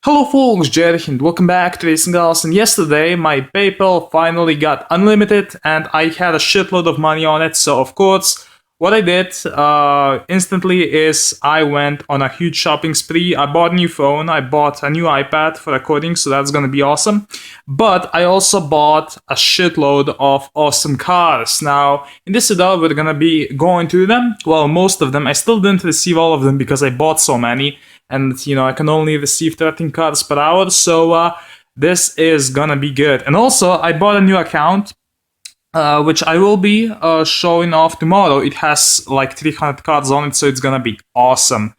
Hello folks, Jerry and welcome back to RacingGamerSlovenia. And yesterday my PayPal finally got unlimited and I had a shitload of money on it, so of course what I did instantly is I went on a huge shopping spree. I bought a new phone, I bought a new iPad for recording, so that's gonna be awesome. But I also bought a shitload of awesome cars. Now, in this video we're gonna be going through them. Well, most of them. I still didn't receive all of them because I bought so many. And, you know, I can only receive 13 cards per hour, so this is gonna be good. And also, I bought a new account, which I will be showing off tomorrow. It has like 300 cards on it, so it's gonna be awesome.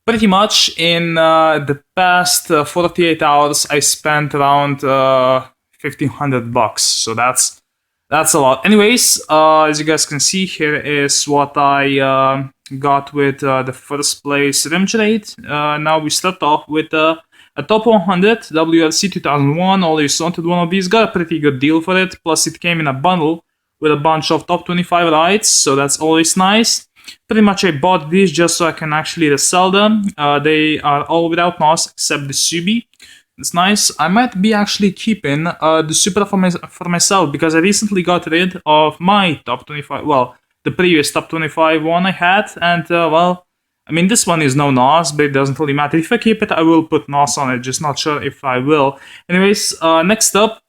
Pretty much in the past 48 hours, I spent around 1,500 bucks, so that's a lot. Anyways, as you guys can see, here is what I got with the first place rim trade. Now we start off with a top 100 WRC 2001. Always wanted one of these, got a pretty good deal for it, plus it came in a bundle with a bunch of top 25 rides, so that's always nice. Pretty much I bought these just so I can actually resell them. They are all without NOS except the Subi. It's nice. I might be actually keeping the Supra for myself because I recently got rid of my top 25, well, the previous top 25 one I had, and well, I mean, this one is no NOS, but it doesn't really matter. If I keep it, I will put NOS on it, just not sure if I will. Anyways, next up,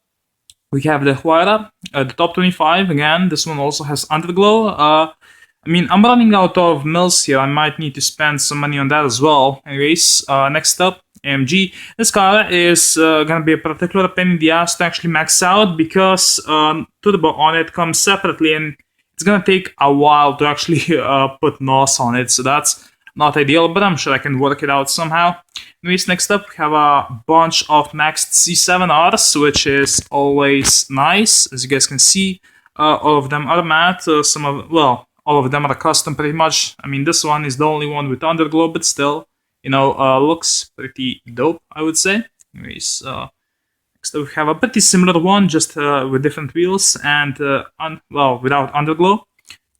we have the Huayra, the top 25. Again, this one also has Underglow. I mean, I'm running out of mills here. I might need to spend some money on that as well. Anyways, next up, AMG. This car is gonna be a particular pain in the ass to actually max out because Turbo on it comes separately and it's gonna take a while to actually put NOS on it, so that's not ideal, but I'm sure I can work it out somehow. Anyways, next up we have a bunch of maxed C7Rs, which is always nice. As you guys can see, all of them are matte. All of them are custom pretty much. I mean, this one is the only one with Underglow, but still, you know, looks pretty dope, I would say. Anyways, next up we have a pretty similar one, just with different wheels and, without Underglow.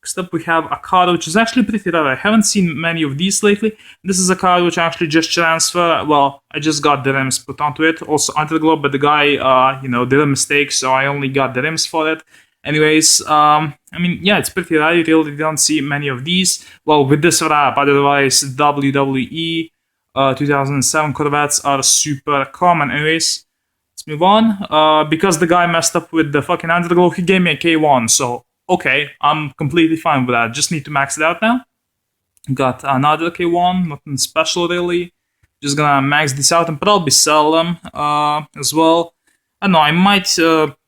Next up we have a car which is actually pretty rare. I haven't seen many of these lately. This is a car which I actually just transfer. Well, I just got the rims put onto it. Also Underglow, but the guy, you know, did a mistake, so I only got the rims for it. Anyways, I mean, yeah, it's pretty rare. You really don't see many of these. Well, with this wrap, otherwise WWE 2007 Corvettes are super common. Anyways, let's move on. Because the guy messed up with the fucking Underglow, he gave me a K1, so okay, I'm completely fine with that. Just need to max it out now. Got another K1, nothing special really. Just gonna max this out and probably sell them as well. I don't know, I might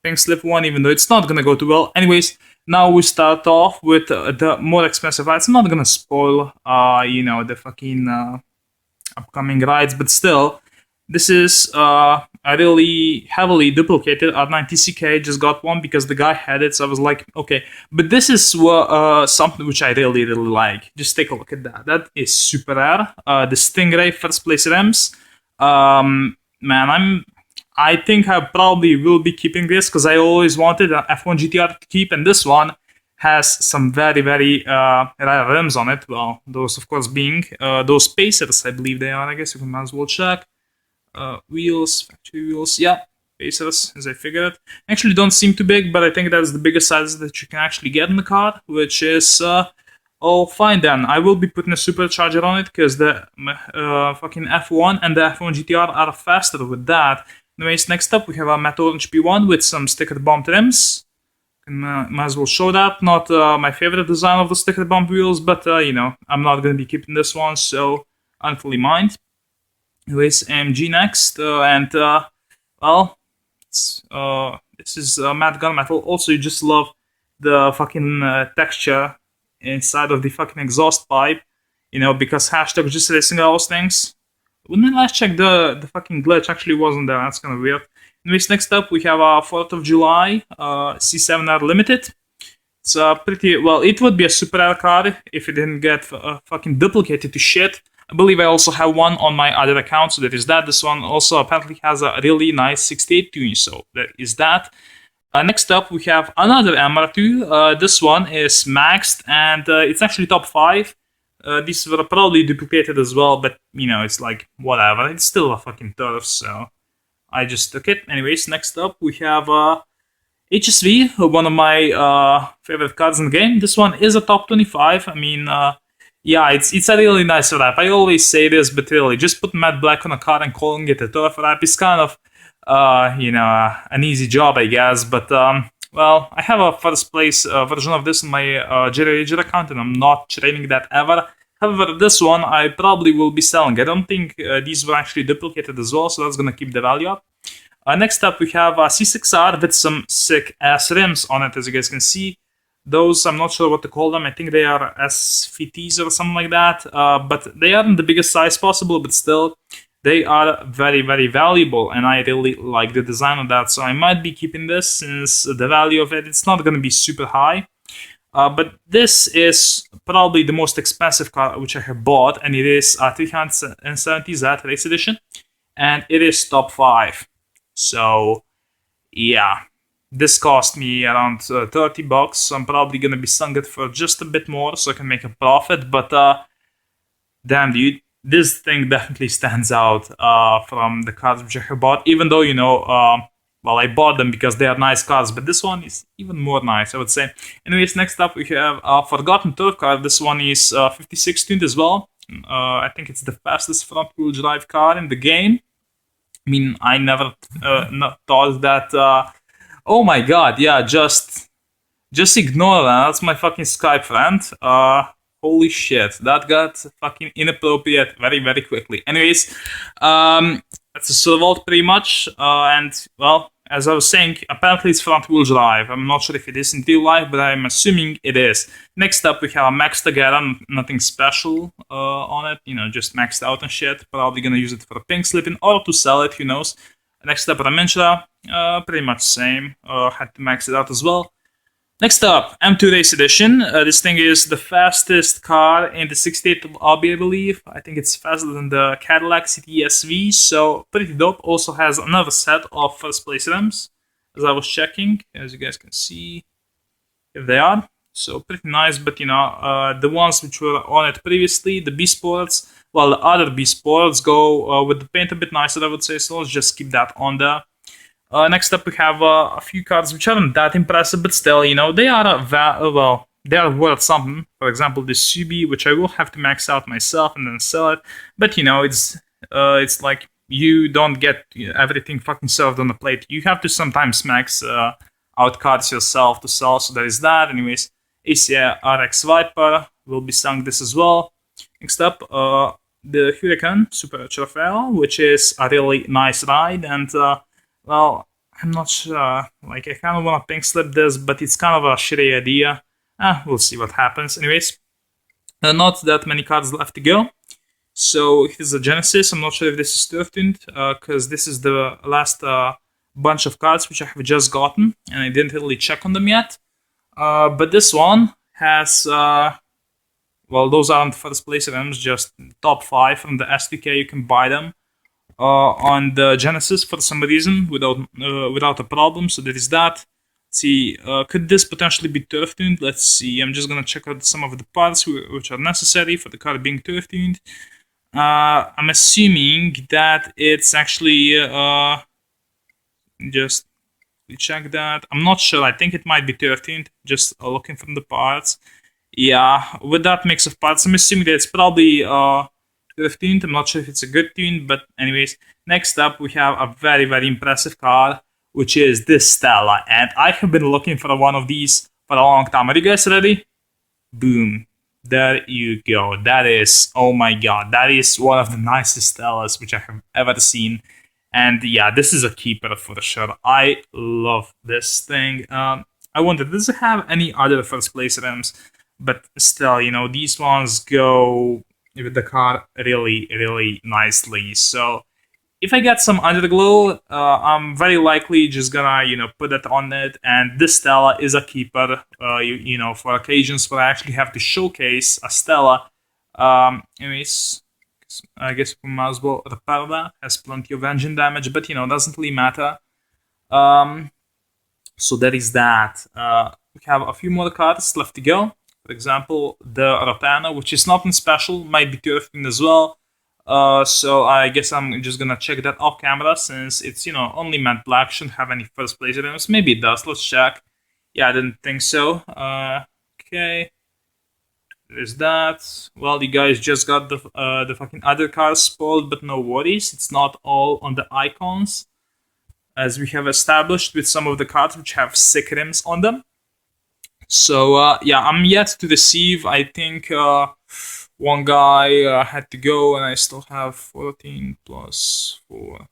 pink slip one even though it's not gonna go too well. Anyways, now we start off with the more expensive rides. I'm not gonna spoil, you know, the fucking upcoming rides, but still, this is a really heavily duplicated R9TCK. Just got one because the guy had it, so I was like, okay. But this is something which I really like. Just take a look at that. That is super rare. The Stingray first place rims. Man, I think I probably will be keeping this because I always wanted an F1 GTR to keep, and this one has some very rare rims on it. Well, those of course being those Pacers, I believe they are. I guess you might as well check. Wheels, factory wheels, yeah, Pacers, as I figured. Actually don't seem too big, but I think that's the biggest size that you can actually get in the car, which is all fine then. I will be putting a supercharger on it because the fucking F1 and the F1 GTR are faster with that. Anyways, next up we have a matte orange P1 with some sticker bomb trims. Might as well show that. Not my favorite design of the sticker bomb wheels, but you know, I'm not going to be keeping this one, so I don't really mind. Anyways, AMG next, and well, this is matte gunmetal. Also, you just love the fucking texture inside of the fucking exhaust pipe, you know, because hashtag just racing all those things. When I last checked, the fucking glitch actually wasn't there. That's kind of weird. Anyways, next up we have a 4th of July C7R Limited. It's pretty well. It would be a super rare car if it didn't get fucking duplicated to shit. I believe I also have one on my other account, so there is that. This one also apparently has a really nice 68 tune, so there is that. Next up, we have another MR2. This one is maxed, and it's actually top 5. These were probably duplicated as well, but you know, it's like whatever. It's still a fucking turf, so I just took it. Anyways, next up we have HSV, one of my favorite cards in the game. This one is a top 25. I mean, yeah, it's a really nice wrap. I always say this, but really, just put matte black on a card and calling it a turf wrap is kind of, you know, an easy job, I guess. But well, I have a first place version of this on my RAJER account, and I'm not trading that ever. However, this one I probably will be selling. I don't think these were actually duplicated as well, so that's gonna keep the value up. Next up, we have C6R with some sick ass rims on it, as you guys can see. Those, I'm not sure what to call them. I think they are SVTs or something like that. But they aren't the biggest size possible, but still, they are very, very valuable. And I really like the design of that. So I might be keeping this since the value of it, it's not going to be super high. But this is probably the most expensive car which I have bought. And it is a 370Z Race Edition. And it is top 5. So, yeah. This cost me around 30 bucks, so I'm probably gonna be selling it for just a bit more so I can make a profit, but damn dude, this thing definitely stands out from the cards which I have bought, even though, you know, well, I bought them because they are nice cards, but this one is even more nice, I would say. Anyways, next up we have a Forgotten Turf card. This one is 56 tuned as well. I think it's the fastest front-wheel drive car in the game. I mean, I never thought that... Oh my god, yeah, just ignore that. That's my fucking Skype friend. Holy shit, that got fucking inappropriate very, very quickly. Anyways, that's a Servolt pretty much. And, well, as I was saying, apparently it's front-wheel drive. I'm not sure if it is in real life, but I'm assuming it is. Next up, we have a Max Tagara, nothing special on it. You know, just maxed out and shit. Probably gonna use it for a pink slipping or to sell it, who knows. Next up, Ramentra, pretty much same. Had to max it out as well. Next up, M2 Race Edition. This thing is the fastest car in the 68 lobby, I believe. I think it's faster than the Cadillac CT-SV, so pretty dope. Also has another set of first place rims, as I was checking. As you guys can see, here they are. So pretty nice, but you know, the ones which were on it previously, the B Sports, well, the other B Sports go with the paint a bit nicer, I would say, so let's just keep that on there. Next up, we have a few cards which aren't that impressive, but still, you know, they are, well, they are worth something. For example, this Subi, which I will have to max out myself and then sell it, but you know, it's like you don't get everything fucking served on the plate. You have to sometimes max out cards yourself to sell, so there is that. Anyways, ACR RX Viper will be selling this as well. Next up, the Huracan Super Trofeo, which is a really nice ride, and well, I'm not sure, like I kind of want to pink slip this, but it's kind of a shitty idea. We'll see what happens. Anyways, not that many cards left to go. So here's a Genesis. I'm not sure if this is turf-tuned, because this is the last bunch of cards which I have just gotten, and I didn't really check on them yet. But this one has, well, those aren't first place items, just top 5 from the SDK. You can buy them on the Genesis for some reason without a problem. So there is that. Let's see, could this potentially be turf tuned? Let's see. I'm just gonna check out some of the parts which are necessary for the car being turf tuned. I'm assuming that it's actually just check that. I'm not sure. I think it might be turf tuned. Just looking from the parts. Yeah, with that mix of parts, I'm assuming that it's probably turf tuned. I'm not sure if it's a good tune, but anyways. Next up, we have a very, very impressive car, which is this Stella, and I have been looking for one of these for a long time. Are you guys ready? Boom. There you go. That is, oh my god, that is one of the nicest Stellas which I have ever seen. And yeah, this is a keeper for sure. I love this thing. I wonder, does it have any other first place rims? But still, you know, these ones go with the car really, really nicely. So if I get some underglow, I'm very likely just gonna, you know, put that on it. And this Stella is a keeper, you know, for occasions where I actually have to showcase a Stella. Anyways, I guess we might as well repair that. Has plenty of engine damage, but, you know, doesn't really matter. So that is that. We have a few more cards left to go. For example, the Rapana, which is nothing special, might be turfing as well. So I guess I'm just gonna check that off camera since it's, only matte black, shouldn't have any first place items. Maybe it does, let's check. Yeah, I didn't think so. Okay. There's that. Well, you guys just got the fucking other cars spoiled, but no worries. It's not all on the icons, as we have established with some of the cards which have sick rims on them. So yeah, I'm yet to receive. I think one guy had to go, and I still have 14 plus 4.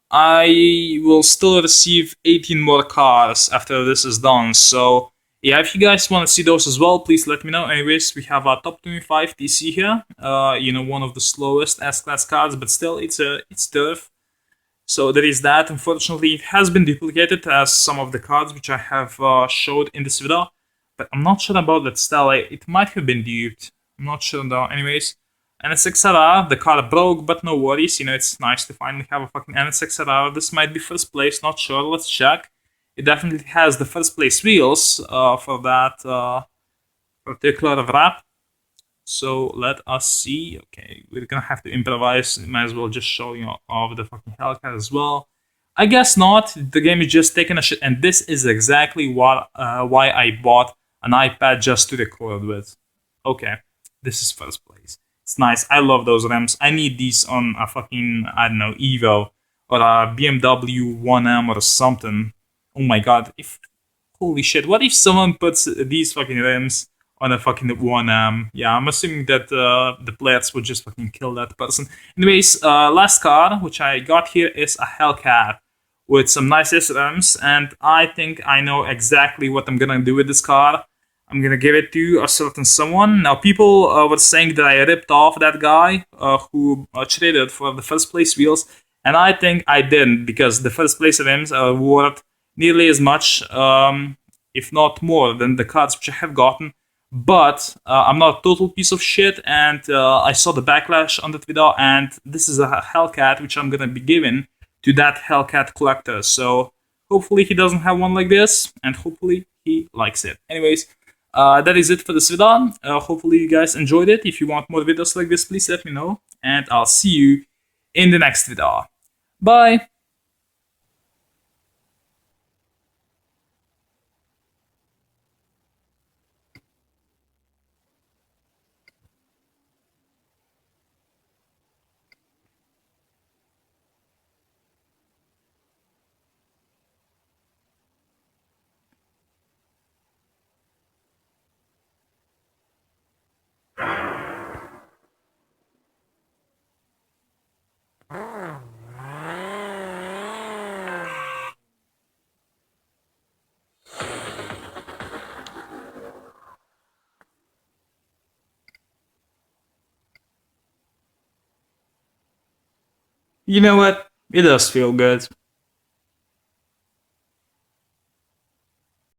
I will still receive 18 more cars after this is done. So yeah, if you guys want to see those as well, please let me know. Anyways, we have our top 25 TC here. One of the slowest S-Class cards, but still, it's turf. So there is that. Unfortunately, it has been duplicated as some of the cards which I have showed in this video. But I'm not sure about that stella. It might have been duped. I'm not sure though. Anyways, NSXRR, the card broke, but no worries. It's nice to finally have a fucking NSXRR. This might be first place, not sure. Let's check. It definitely has the first place wheels for that particular wrap. So let us see. Okay, we're gonna have to improvise. Might as well just show you off the fucking Hellcat as well. I guess not. The game is just taking a shit, and this is exactly why I bought an iPad just to record with. Okay, this is first place. It's nice. I love those rims. I need these on a fucking, I don't know, Evo or a BMW 1M or something. Oh my god! Holy shit! What if someone puts these fucking rims on a fucking 1M? Yeah, I'm assuming that the players would just fucking kill that person. Anyways, last car which I got here is a Hellcat with some nice rims, and I think I know exactly what I'm gonna do with this car. I'm gonna give it to a certain someone. Now, people were saying that I ripped off that guy who traded for the first place wheels, and I think I didn't, because the first place rims are worth nearly as much, if not more, than the cards which I have gotten. But I'm not a total piece of shit, and I saw the backlash on that video, and this is a Hellcat which I'm gonna be giving to that Hellcat collector. So hopefully he doesn't have one like this, and hopefully he likes it. Anyways, that is it for this video. Hopefully you guys enjoyed it. If you want more videos like this, please let me know, and I'll see you in the next video. Bye! You know what? It does feel good.